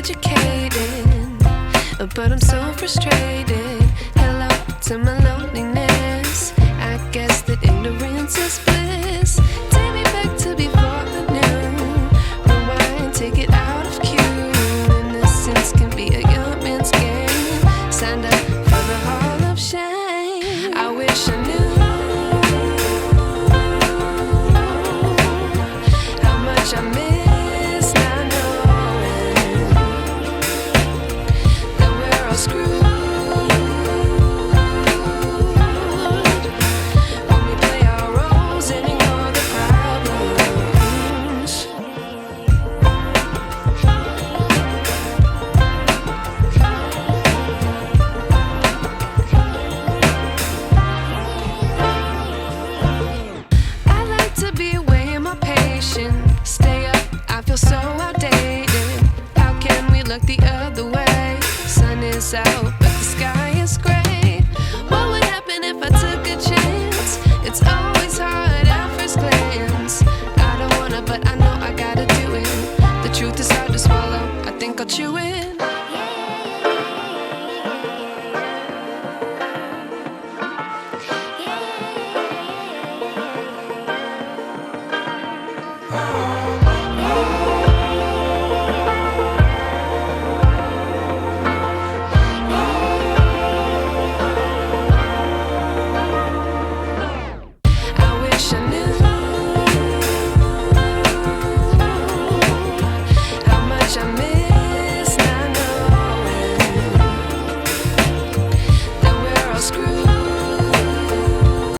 educated, but I'm so frustrated. Hello to my loneliness. I guess that ignorance is bliss. Take me back to before I knew. Rewind, take it out of cue. Innocence can be a young man's game. Signed up for the hall of shame. I wish I knew how much I miss not knowing that we're all screwed. Stay up, I feel so outdated. How can we look the other way? Sun is out, but the sky is gray. What would happen if I took a chance? It's always hard at first glance. I don't wanna, but I know I gotta do it. The truth is hard to swallow, I think I'll chew it.